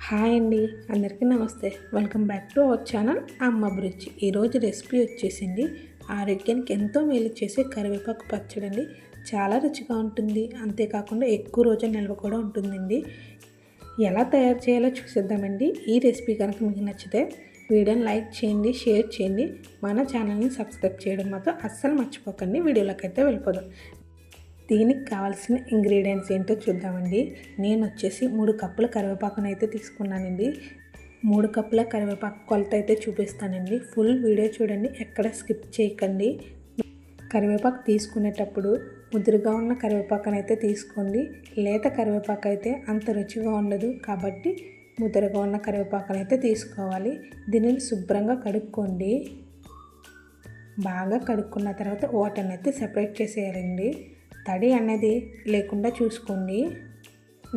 Hi అండి, అందరికీ నమస్తే. Welcome back to our channel అమ్మ అభిరుచి. ఈరోజు రెసిపీ వచ్చేసింది ఆరోగ్యానికి ఎంతో మేలు చేసే కరివేపాకు పచ్చడి అండి. చాలా రుచిగా ఉంటుంది, అంతేకాకుండా ఎక్కువ రోజులు నిల్వ కూడా ఉంటుందండి. ఎలా తయారు చేయాలో చూసేద్దామండి. ఈ రెసిపీ కనుక మీకు నచ్చితే వీడియోని లైక్ చేయండి, షేర్ చేయండి, మన ఛానల్ని సబ్స్క్రైబ్ చేయడం మాత్రం అస్సలు మర్చిపోకండి. వీడియోలోకి అయితే వెళ్ళిపోదాం. దీనికి కావాల్సిన ఇంగ్రీడియంట్స్ ఏంటో చూద్దామండి. నేను వచ్చేసి 3 కప్పుల కరివేపాకును అయితే తీసుకున్నానండి. 3 కప్పుల కరివేపాకు కొలత అయితే చూపిస్తానండి. ఫుల్ వీడియో చూడండి, ఎక్కడ స్కిప్ చేయకండి. కరివేపాకు తీసుకునేటప్పుడు ముదురుగా ఉన్న కరివేపాకును అయితే తీసుకోండి. లేత కరివేపాకు అయితే అంత రుచిగా ఉండదు, కాబట్టి ముదురుగా ఉన్న కరివేపాకును అయితే తీసుకోవాలి. దీనిని శుభ్రంగా కడుక్కోండి. బాగా కడుక్కున్న తర్వాత వాటర్ని అయితే సెపరేట్ చేసేయాలండి. తడి అనేది లేకుండా చూసుకోండి.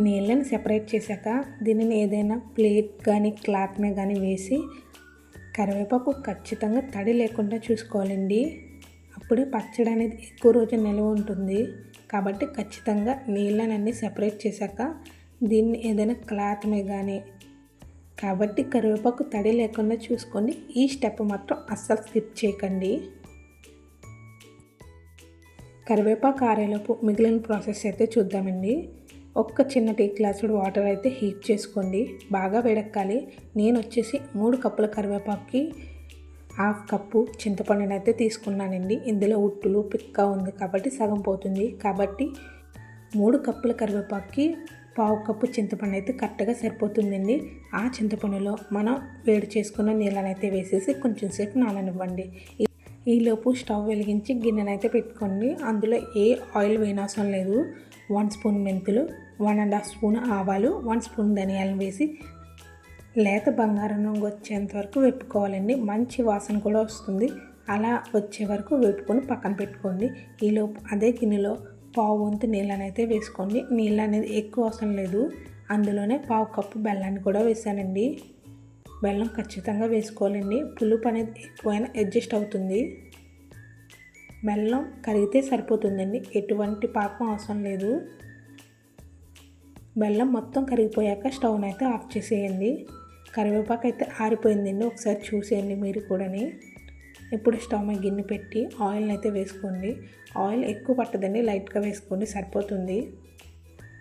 నీళ్ళని సెపరేట్ చేశాక దీనిని ఏదైనా ప్లేట్ కానీ క్లాత్ మీద కానీ వేసి కరివేపాకు ఖచ్చితంగా తడి లేకుండా చూసుకోవాలండి. అప్పుడే పచ్చడి అనేది ఎక్కువ రోజు నిల్వ ఉంటుంది. కాబట్టి ఖచ్చితంగా నీళ్ళని సెపరేట్ చేశాక దీన్ని ఏదైనా క్లాత్ మీద కానీ, కాబట్టి కరివేపాకు తడి లేకుండా చూసుకోండి. ఈ స్టెప్ మాత్రం అస్సలు స్కిప్ చేయకండి. కరివేపాకు ఆరేలోపు మిగిలిన ప్రాసెస్ అయితే చూద్దామండి. ఒక్క చిన్న టీ గ్లాసుడు వాటర్ అయితే హీట్ చేసుకోండి. బాగా వేడెక్కాలి. నేను వచ్చేసి 3 కప్పుల కరివేపాకుకి 1/2 కప్పు చింతపండుని అయితే తీసుకున్నానండి. ఇందులో ఉట్టులు పిక్క ఉంది కాబట్టి సగం పోతుంది. కాబట్టి 3 కప్పుల కరివేపాకుకి 1/2 కప్పు చింతపండు అయితే కరెక్ట్గా సరిపోతుందండి. ఆ చింతపండులో మనం వేడి చేసుకున్న నీళ్ళని అయితే వేసేసి కొంచెం సేపు నాననివ్వండి. ఈలోపు స్టవ్ వెలిగించి గిన్నెనైతే పెట్టుకోండి. అందులో ఏ ఆయిల్ వేయనవసరం లేదు. 1 స్పూన్ మెంతులు, 1.5 స్పూన్ ఆవాలు, 1 స్పూన్ ధనియాలను వేసి లేత బంగారం రంగు వచ్చేంత వరకు వేపుకోవాలండి. మంచి వాసన కూడా వస్తుంది. అలా వచ్చే వరకు వేపుకొని పక్కన పెట్టుకోండి. ఈలోపు అదే గిన్నెలో 1/2 వంతు నీళ్ళని అయితే వేసుకోండి. నీళ్ళు అనేది ఎక్కువ అవసరం లేదు. అందులోనే 1/2 కప్పు బెల్లాన్ని కూడా వేసానండి. బెల్లం ఖచ్చితంగా వేసుకోవాలండి. పులుపు అనేది ఎక్కువైనా అడ్జస్ట్ అవుతుంది. బెల్లం కరిగితే సరిపోతుందండి, ఎటువంటి పాకం అవసరం లేదు. బెల్లం మొత్తం కరిగిపోయాక స్టవ్ని అయితే ఆఫ్ చేసేయండి. కరివేపాకు అయితే ఆరిపోయిందండి, ఒకసారి చూసేయండి మీరు కూడాని. ఇప్పుడు స్టవ్ మీద గిన్నె పెట్టి ఆయిల్ని అయితే వేసుకోండి. ఆయిల్ ఎక్కువ పట్టదండి, లైట్గా వేసుకోండి, సరిపోతుంది.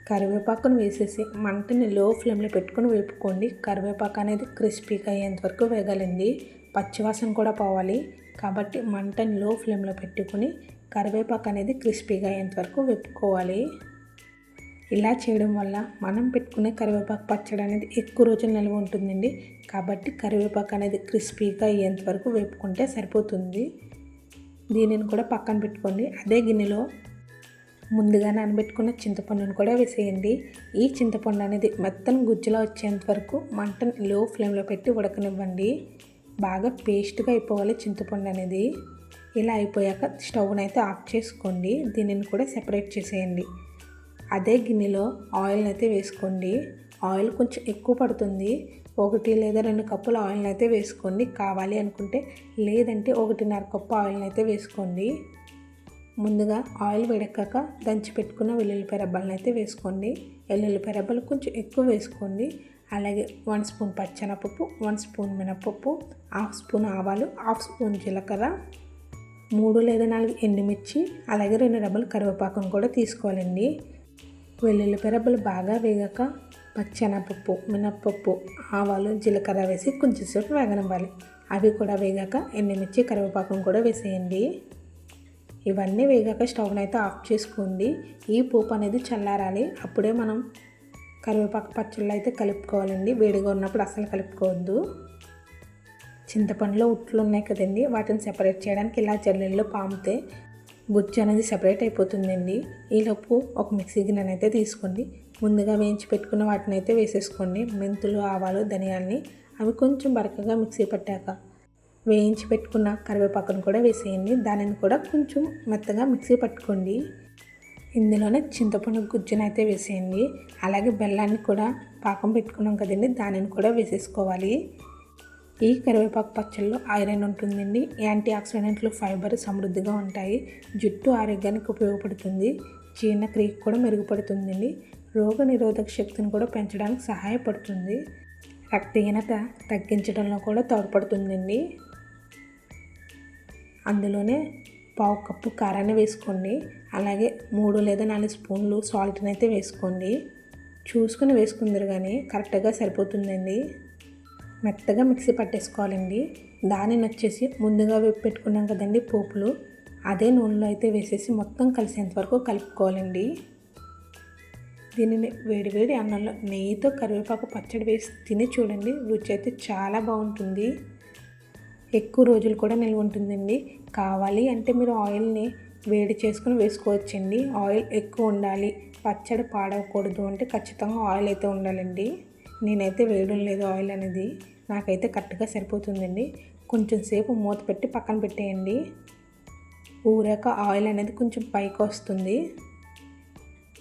కరివేపాకును వేసేసి మంటని లో ఫ్లేమ్లో పెట్టుకొని వేపుకోండి. కరివేపాకు అనేది క్రిస్పీగా అయ్యేంత వరకు వేగాలండి. పచ్చివాసన కూడా పోవాలి. కాబట్టి మంటని లో ఫ్లేమ్లో పెట్టుకొని కరివేపాకు అనేది క్రిస్పీగా అయ్యేంత వరకు వేపుకోవాలి. ఇలా చేయడం వల్ల మనం పెట్టుకునే కరివేపాకు పచ్చడి అనేది ఎక్కువ రోజులు నిల్వ ఉంటుందండి. కాబట్టి కరివేపాకు అనేది క్రిస్పీగా అయ్యేంత వరకు వేపుకుంటే సరిపోతుంది. దీనిని కూడా పక్కన పెట్టుకోండి. అదే గిన్నెలో ముందుగా నానబెట్టుకున్న చింతపండును కూడా వేసేయండి. ఈ చింతపండు అనేది మెత్తని గుజ్జులా వచ్చేంత వరకు మంటను లో ఫ్లేమ్లో పెట్టి ఉడకనివ్వండి. బాగా పేస్ట్గా అయిపోవాలి చింతపండు అనేది. ఇలా అయిపోయాక స్టవ్ని అయితే ఆఫ్ చేసుకోండి. దీనిని కూడా సెపరేట్ చేసేయండి. అదే గిన్నెలో ఆయిల్ని అయితే వేసుకోండి. ఆయిల్ కొంచెం ఎక్కువ పడుతుంది. 1 లేదా 2 కప్పుల ఆయిల్ని అయితే వేసుకోండి కావాలి అనుకుంటే. లేదంటే 1.5 కప్పు ఆయిల్ని అయితే వేసుకోండి. ముందుగా ఆయిల్ వేడెక్కాక దంచి పెట్టుకున్న వెల్లుల్లిపాయ రెబ్బలను అయితే వేసుకోండి. వెల్లుల్లిపాయ రెబ్బలు కొంచెం ఎక్కువ వేసుకోండి. అలాగే 1 స్పూన్ పచ్చెనపప్పు, 1 స్పూన్ మినపప్పు, 1/2 స్పూన్ ఆవాలు, 1/2 స్పూన్ జీలకర్ర, 3 లేదా 4 ఎండుమిర్చి, అలాగే 2 రెబ్బలు కరివేపాకును కూడా తీసుకోవాలండి. వెల్లుల్లిపాయ రెబ్బలు బాగా వేగాక పచ్చెనపప్పు, మినపప్పు, ఆవాలు, జీలకర్ర వేసి కొంచెం సేపు వేగనివ్వాలి. అవి కూడా వేగాక ఎండుమిర్చి, కరివేపాకును కూడా వేసేయండి. ఇవన్నీ వేగాక స్టవ్ని అయితే ఆఫ్ చేసుకోండి. ఈ పోపు అనేది చల్లారాలి. అప్పుడే మనం కరివేపాకు పచ్చళ్ళు అయితే కలుపుకోవాలండి. వేడిగా ఉన్నప్పుడు అస్సలు కలుపుకోవద్దు. చింతపండులో ఉట్లు ఉన్నాయి కదండి, వాటిని సెపరేట్ చేయడానికి ఇలా జల్లెల్లో పామితే గుజ్జు అనేది సెపరేట్ అయిపోతుందండి. ఈలోపు ఒక మిక్సీ గిన్నెని అయితే తీసుకోండి. ముందుగా వేయించి పెట్టుకున్న వాటిని అయితే వేసేసుకోండి. మెంతులు, ఆవాలు, ధనియాల్ని అవి కొంచెం బరకగా మిక్సీ పట్టాక వేయించి పెట్టుకున్న కరివేపాకును కూడా వేసేయండి. దానిని కూడా కొంచెం మెత్తగా మిక్సీ పట్టుకోండి. ఇందులోనే చింతపండు గుజ్జును అయితే వేసేయండి. అలాగే బెల్లాన్ని కూడా పాకం పెట్టుకున్నాం కదండి, దానిని కూడా వేసేసుకోవాలి. ఈ కరివేపాకు పచ్చళ్ళలో ఐరన్ ఉంటుందండి. యాంటీ ఆక్సిడెంట్లు, ఫైబర్ సమృద్ధిగా ఉంటాయి. జుట్టు ఆరోగ్యానికి ఉపయోగపడుతుంది. జీర్ణక్రియకు కూడా మెరుగుపడుతుందండి. రోగ నిరోధక శక్తిని కూడా పెంచడానికి సహాయపడుతుంది. రక్తహీనత తగ్గించడంలో కూడా తోడ్పడుతుందండి. అందులోనే పావు కప్పు కారాన్ని వేసుకోండి. అలాగే 3 లేదా 4 స్పూన్లు సాల్ట్ని అయితే వేసుకోండి. చూసుకుని వేసుకుందరు కానీ కరెక్ట్గా సరిపోతుందండి. మెత్తగా మిక్సీ పట్టేసుకోవాలండి. దానిని వచ్చేసి ముందుగా వేపి పెట్టుకున్నాం కదండి పోపులు, అదే నూనెలో అయితే వేసేసి మొత్తం కలిసేంత వరకు కలుపుకోవాలండి. దీనిని వేడివేడి అన్నంలో నెయ్యితో కరివేపాకు పచ్చడి వేసి తిని చూడండి, రుచి అయితే చాలా బాగుంటుంది. ఎక్కువ రోజులు కూడా నిల్వ ఉంటుందండి. కావాలి అంటే మీరు ఆయిల్ని వేడి చేసుకుని వేసుకోవచ్చండి. ఆయిల్ ఎక్కువ ఉండాలి, పచ్చడి పాడవకూడదు అంటే ఖచ్చితంగా ఆయిల్ అయితే ఉండాలండి. నేనైతే వేయడం లేదు ఆయిల్ అనేది, నాకైతే కరెక్ట్గా సరిపోతుందండి. కొంచెం సేపు మూత పెట్టి పక్కన పెట్టేయండి. ఊరాక ఆయిల్ అనేది కొంచెం పైకి వస్తుంది.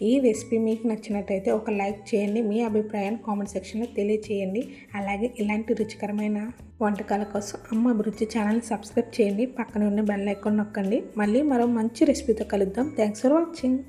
ఈ రెసిపీ మీకు నచ్చినట్టయితే ఒక లైక్ చేయండి. మీ అభిప్రాయాన్ని కామెంట్ సెక్షన్లో తెలియచేయండి. అలాగే ఇలాంటి రుచికరమైన వంటకాల కోసం అమ్మ అభిరుచి ఛానల్ని సబ్స్క్రైబ్ చేయండి. పక్కనే ఉన్న బెల్ ఐకాన్ నొక్కండి. మళ్ళీ మరో మంచి రెసిపీతో కలుద్దాం. Thanks for watching.